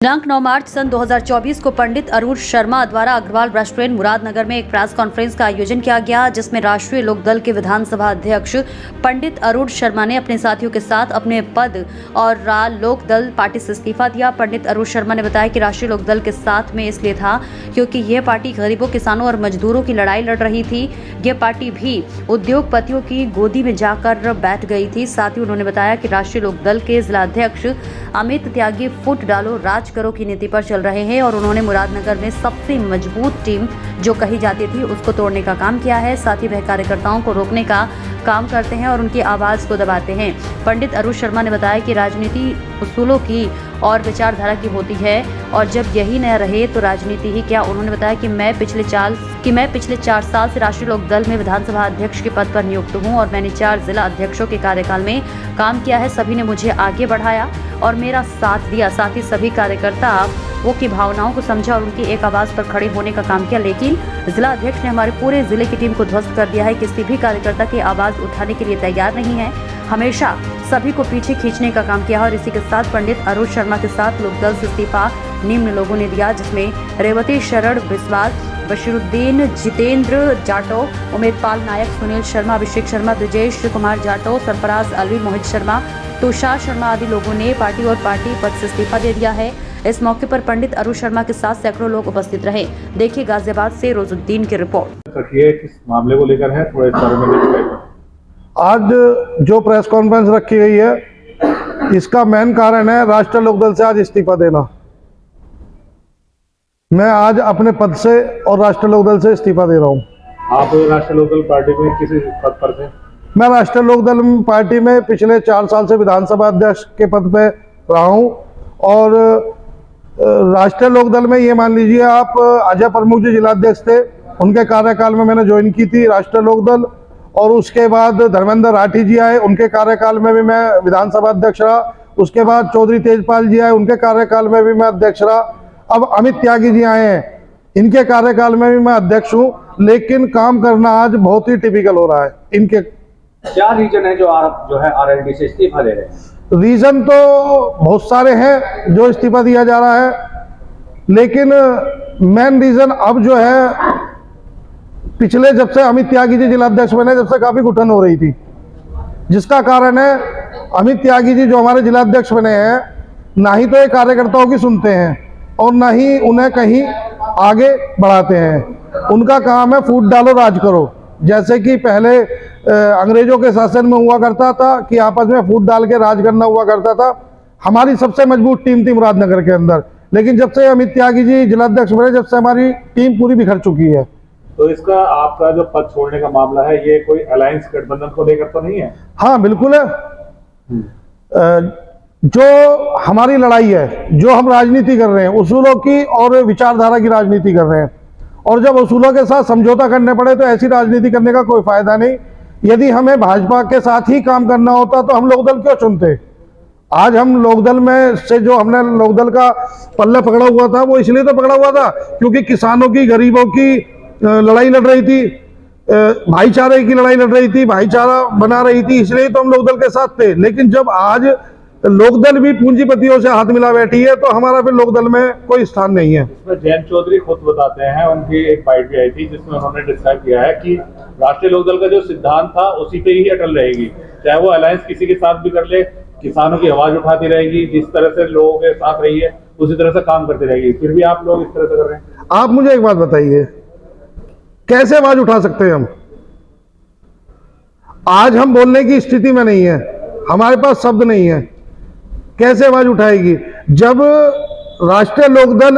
दिनांक 9 मार्च सन 2024 को पंडित अरूण शर्मा द्वारा अग्रवाल रेस्टोरेंट मुरादनगर में एक प्रेस कॉन्फ्रेंस का आयोजन किया गया, जिसमें राष्ट्रीय लोकदल के विधानसभा अध्यक्ष पंडित अरूण शर्मा ने अपने साथियों के साथ अपने पद और लोकदल पार्टी से इस्तीफा दिया। पंडित अरूण शर्मा ने बताया कि राष्ट्रीय लोकदल के साथ में इसलिए था क्योंकि यह पार्टी गरीबों, किसानों और मजदूरों की लड़ाई लड़ रही थी। यह पार्टी भी उद्योगपतियों की गोदी में जाकर बैठ गई थी। साथ ही उन्होंने बताया कि राष्ट्रीय लोकदल के जिला अध्यक्ष अमित त्यागी फुट डालो राज करो की नीति पर चल रहे हैं और उन्होंने मुरादनगर में सबसे मजबूत टीम जो कही जाती थी उसको तोड़ने का काम किया है। साथ ही वह कार्यकर्ताओं को रोकने का काम करते हैं और उनकी आवाज को दबाते हैं। पंडित अरूण शर्मा ने बताया कि राजनीति उसूलों की और विचारधारा की होती है और जब यही न रहे तो राजनीति ही क्या। उन्होंने बताया कि मैं पिछले 4 साल से राष्ट्रीय लोकदल में विधानसभा अध्यक्ष के पद पर नियुक्त हूं और मैंने 4 जिला अध्यक्षों के कार्यकाल में काम किया है। सभी ने मुझे आगे बढ़ाया और मेरा साथ दिया। साथ ही सभी कार्यकर्ता वो की भावनाओं को समझा और उनकी एक आवाज पर खड़े होने का काम किया, लेकिन जिला अध्यक्ष ने हमारे पूरे जिले की टीम को ध्वस्त कर दिया है। किसी भी कार्यकर्ता की आवाज उठाने के लिए तैयार नहीं है, हमेशा सभी को पीछे खींचने का काम किया और इसी के साथ पंडित अरूण शर्मा के साथ लोकदल से इस्तीफा निम्न लोगों ने दिया, जिसमें रेवती शरण बिस्वाल, बशीरुद्दीन, जितेंद्र जाटो, उमेदपाल नायक, सुनील शर्मा, अभिषेक शर्मा, ब्रिजेश कुमार जाटो, सरफराज अलवी, मोहित शर्मा, तुषार शर्मा आदि लोगों ने पार्टी पद से इस्तीफा दे दिया है। इस मौके पर पंडित अरूण शर्मा के साथ सैकड़ों लोग उपस्थित रहे। देखिए गाजियाबाद से रोजुद्दीन की रिपोर्ट। किस मामले को लेकर है, थोड़ा इस बारे में। आज जो प्रेस कॉन्फ्रेंस रखी गई है इसका मेन कारण है राष्ट्रीय लोकदल से आज इस्तीफा देना। मैं आज अपने पद से और राष्ट्रीय लोकदल से इस्तीफा दे रहा हूं। आप राष्ट्रीय लोकदल पार्टी में किस पद पर थे? मैं राष्ट्रीय लोकदल पार्टी में पिछले 4 साल से विधानसभा अध्यक्ष के पद पे रहा हूं और राष्ट्रीय लोकदल में ये मान लीजिए आप अजय प्रमुख जो जिलाध्यक्ष थे उनके कार्यकाल में मैंने ज्वाइन की थी राष्ट्रीय लोकदल, और उसके बाद धर्मेंद्र राठी जी आए, उनके कार्यकाल में भी मैं विधानसभा अध्यक्ष रहा। उसके बाद चौधरी तेजपाल जी आए, उनके कार्यकाल में भी मैं अध्यक्ष रहा। अब अमित त्यागी जी आए हैं, इनके कार्यकाल में भी मैं अध्यक्ष हूं, लेकिन काम करना आज बहुत ही टिपिकल हो रहा है। इनके क्या रीजन है जो आप है आरएलडी से इस्तीफा दे रहे हैं? रीजन तो बहुत सारे हैं जो इस्तीफा दिया जा रहा है, लेकिन मेन रीजन अब जो है पिछले जब से अमित त्यागी जी जिलाध्यक्ष बने जब से काफी घुटन हो रही थी, जिसका कारण है अमित त्यागी जी जो हमारे जिलाध्यक्ष बने हैं ना ही तो ये कार्यकर्ताओं की सुनते हैं और ना ही उन्हें कहीं आगे बढ़ाते हैं। उनका काम है फूट डालो राज करो, जैसे कि पहले अंग्रेजों के शासन में हुआ करता था कि आपस में फूट डाल के राज करना हुआ करता था। हमारी सबसे मजबूत टीम थी मुरादनगर के अंदर, लेकिन जब से अमित त्यागी जी जिलाध्यक्ष बने जब से हमारी टीम पूरी बिखर चुकी है। तो इसका आपका जो पद छोड़ने का मामला है ये कोई अलायंस गठबंधन को लेकर तो नहीं है? हाँ बिल्कुल है। जो हमारी लड़ाई है, जो हम राजनीति कर रहे हैं उसूलों की और विचारधारा की राजनीति कर रहे हैं, और जब उसूलों के साथ समझौता करने पड़े तो ऐसी राजनीति करने का कोई फायदा नहीं। यदि हमें भाजपा के साथ ही काम करना होता तो हम लोकदल क्यों चुनते? आज हम लोकदल में से जो हमने लोकदल का पल्ला पकड़ा हुआ था वो इसलिए तो पकड़ा हुआ था क्योंकि किसानों की, गरीबों की लड़ाई लड़ रही थी, भाईचारे की लड़ाई लड़ रही थी, भाईचारा बना रही थी, इसलिए तो हम लोकदल के साथ थे। लेकिन जब आज लोकदल भी पूंजीपतियों से हाथ मिला बैठी है तो हमारा फिर लोकदल में कोई स्थान नहीं है। इसमें जयंत चौधरी खुद बताते हैं, उनकी एक बाइट भी आई थी जिसमें उन्होंने डिस्क्राइब किया है कि राष्ट्रीय लोकदल का जो सिद्धांत था उसी पे ही अटल रहेगी, चाहे वो अलायंस किसी के साथ भी कर ले, किसानों की आवाज उठाती रहेगी, जिस तरह से लोगों के साथ रही है उसी तरह से काम करती रहेगी। फिर भी आप लोग इस तरह से कर रहे हैं। आप मुझे एक बात बताइए, कैसे आवाज उठा सकते हैं हम? आज हम बोलने की स्थिति में नहीं है, हमारे पास शब्द नहीं है, कैसे आवाज उठाएगी? जब राष्ट्रीय लोकदल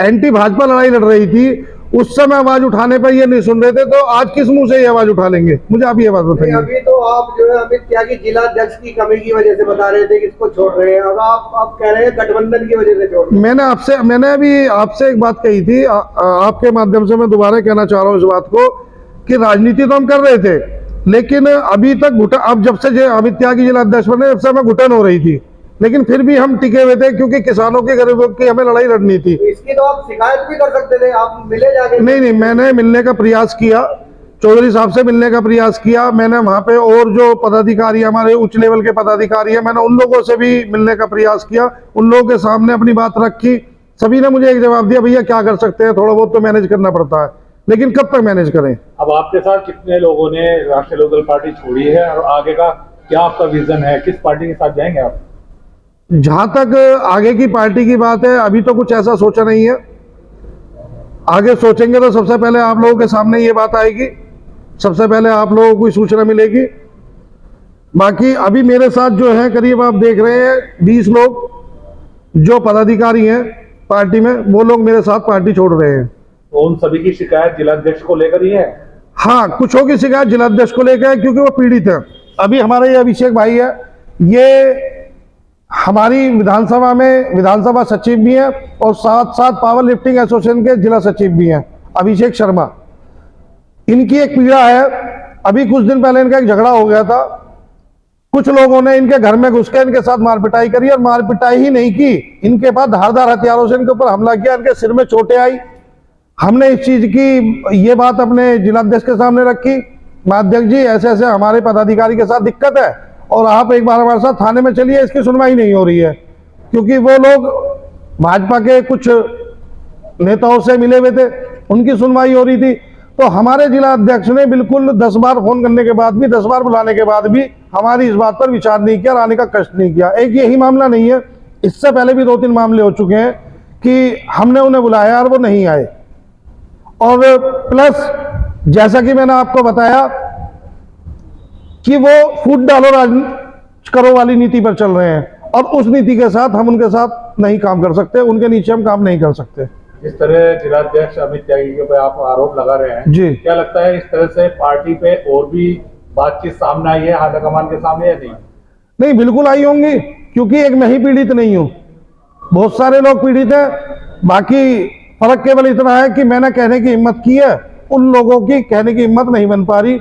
एंटी भाजपा लड़ाई लड़ रही थी उस समय आवाज उठाने पर ये नहीं सुन रहे थे, तो आज किस मुंह से ये आवाज उठा लेंगे? मुझे आप ये बात बताइए। अभी तो आप जो है अमित त्यागी जिला अध्यक्ष की कमी की वजह से बता रहे थे कि इसको छोड़ रहे हैं, अब आप कह रहे हैं गठबंधन की वजह से छोड़ रहे हैं। मैंने अभी आपसे एक बात कही थी, आपके माध्यम से मैं दोबारा कहना चाह रहा हूँ इस बात को कि राजनीति तो हम कर रहे थे, लेकिन अभी तक अब जब से अमित त्यागी जिला अध्यक्ष बने जब से हमें घुटन हो रही थी, लेकिन फिर भी हम टिके हुए थे क्योंकि किसानों के, गरीबों की हमें लड़ाई लड़नी थी। इसकी तो आप शिकायत भी कर सकते थे, आप मिले जाके। नहीं, मैंने मिलने का प्रयास किया चौधरी साहब से मिलने का प्रयास किया मैंने। वहाँ पे और जो पदाधिकारी हमारे उच्च लेवल के पदाधिकारी हैं, मैंने उन लोगों से भी मिलने का प्रयास किया, उन लोगों के सामने अपनी बात रखी। सभी ने मुझे एक जवाब दिया, भैया क्या कर सकते हैं, थोड़ा बहुत तो मैनेज करना पड़ता है, लेकिन कब तक मैनेज करें। अब आपके साथ कितने लोगों ने राष्ट्रीय लोकदल पार्टी छोड़ी है और आगे का क्या आपका विजन है, किस पार्टी के साथ जाएंगे आप? जहां तक आगे की पार्टी की बात है, अभी तो कुछ ऐसा सोचा नहीं है। आगे सोचेंगे तो सबसे पहले आप लोगों के सामने ये बात आएगी, सबसे पहले आप लोगों को सूचना मिलेगी। बाकी अभी मेरे साथ जो है करीब आप देख रहे हैं 20 लोग जो पदाधिकारी हैं पार्टी में, वो लोग मेरे साथ पार्टी छोड़ रहे हैं। तो उन सभी की शिकायत जिलाध्यक्ष को लेकर ही है? हाँ, कुछों की शिकायत जिलाध्यक्ष को लेकर है क्योंकि वो पीड़ित है। अभी हमारे ये अभिषेक भाई है, ये हमारी विधानसभा में विधानसभा सचिव भी है और साथ साथ पावर लिफ्टिंग एसोसिएशन के जिला सचिव भी हैं, अभिषेक शर्मा। इनकी एक पीड़ा है। अभी कुछ दिन पहले इनका एक झगड़ा हो गया था, कुछ लोगों ने इनके घर में घुस के इनके साथ मारपिटाई करी, और मारपिटाई ही नहीं की, इनके पास धारदार हथियारों से इनके ऊपर हमला किया, इनके सिर में चोटें आई। हमने इस चीज की ये बात अपने जिलाध्यक्ष के सामने रखी, अध्यक्ष जी ऐसे ऐसे हमारे पदाधिकारी के साथ दिक्कत है और आप एक बार हमारे साथ थाने में चलिए, इसकी सुनवाई नहीं हो रही है। क्योंकि वो लोग भाजपा के कुछ नेताओं से मिले हुए थे, उनकी सुनवाई हो रही थी। तो हमारे जिला अध्यक्ष ने बिल्कुल 10 बार फोन करने के बाद भी, 10 बार बुलाने के बाद भी हमारी इस बात पर विचार नहीं किया और आने का कष्ट नहीं किया। एक यही मामला नहीं है, इससे पहले भी 2-3 मामले हो चुके हैं कि हमने उन्हें बुलाया और वो नहीं आए। और प्लस जैसा कि मैंने आपको बताया कि वो फूट डालो राज करो वाली नीति पर चल रहे हैं, और उस नीति के साथ हम उनके साथ नहीं काम कर सकते, उनके नीचे हम काम नहीं कर सकते। जिस तरह जिलाध्यक्ष अमित त्यागी के ऊपर आप आरोप लगा रहे हैं जी, क्या लगता है इस तरह से पार्टी पे और भी बातचीत सामने आई है आला कमान के सामने या नहीं? नहीं, बिल्कुल आई होंगी, क्योंकि एक मैं ही पीड़ित नहीं हूं, बहुत सारे लोग पीड़ित हैं। बाकी फर्क केवल इतना है कि मैंने कहने की हिम्मत की है, उन लोगों की कहने की हिम्मत नहीं बन पा रही।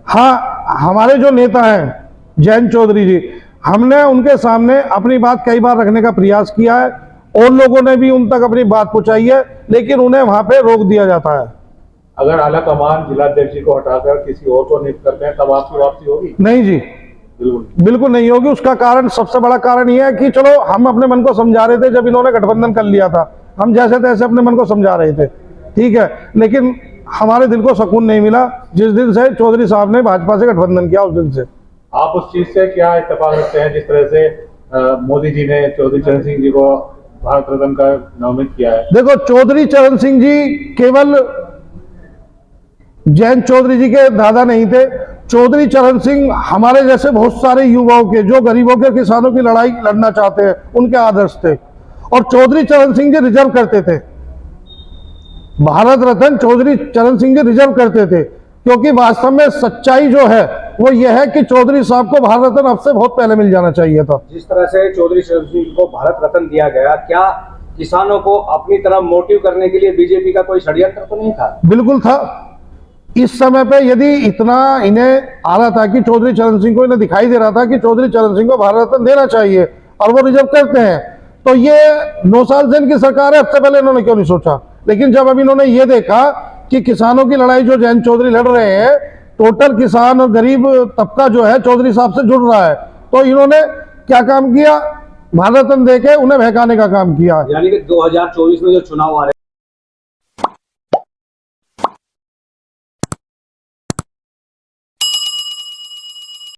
हाँ, हमारे जो नेता हैं जयंत चौधरी जी, हमने उनके सामने अपनी बात कई बार रखने का प्रयास किया है, और लोगों ने भी उन तक अपनी बात पहुंचाई है, लेकिन उन्हें वहां पे रोक दिया जाता है। अगर आला कमान जिलाध्यक्ष जी को हटाकर किसी और को नियुक्त करते हैं तब आपकी वापसी होगी? नहीं जी, बिल्कुल नहीं होगी। उसका कारण, सबसे बड़ा कारण यह है कि चलो हम अपने मन को समझा रहे थे, जब इन्होंने गठबंधन कर लिया था, हम जैसे तैसे अपने मन को समझा रहे थे, ठीक है, लेकिन हमारे दिल को सुकून नहीं मिला जिस दिन से चौधरी साहब ने भाजपा से गठबंधन किया, उस दिन से। आप उस चीज से क्या इत्तेफाक रखते हैं जिस तरह से मोदी जी ने चौधरी चरण सिंह जी को भारत रत्न का नामित किया है? देखो, चौधरी चरण सिंह जी केवल जयंत चौधरी जी के दादा नहीं थे। चौधरी चरण सिंह हमारे जैसे बहुत सारे युवाओं के, जो गरीबों के, किसानों की लड़ाई लड़ना चाहते हैं, उनके आदर्श थे। और चौधरी चरण सिंह जी रिजर्व करते थे, भारत रत्न चौधरी चरण सिंह जी रिजर्व करते थे, क्योंकि वास्तव में सच्चाई जो है वो यह है कि चौधरी साहब को भारत रत्न अब से बहुत पहले मिल जाना चाहिए था। जिस तरह से चौधरी चरण सिंह को भारत रत्न दिया गया, क्या किसानों को अपनी तरफ मोटिव करने के लिए बीजेपी का कोई षड्यंत्र तो नहीं था? बिल्कुल था। इस समय पे यदि इतना इन्हें आ रहा था कि चौधरी चरण सिंह को, इन्हें दिखाई दे रहा था कि चौधरी चरण सिंह को भारत रत्न देना चाहिए और वो रिजर्व करते हैं, तो ये 9 साल से इनकी सरकार है, अब से पहले इन्होंने क्यों नहीं सोचा? लेकिन जब अब इन्होंने ये देखा कि किसानों की लड़ाई जो जयंत चौधरी लड़ रहे हैं, टोटल किसान और गरीब तबका जो है चौधरी साहब से जुड़ रहा है, तो इन्होंने क्या काम किया? भारत रत्न देके उन्हें बहकाने का काम किया। यानी कि 2024 में जो चुनाव आ रहे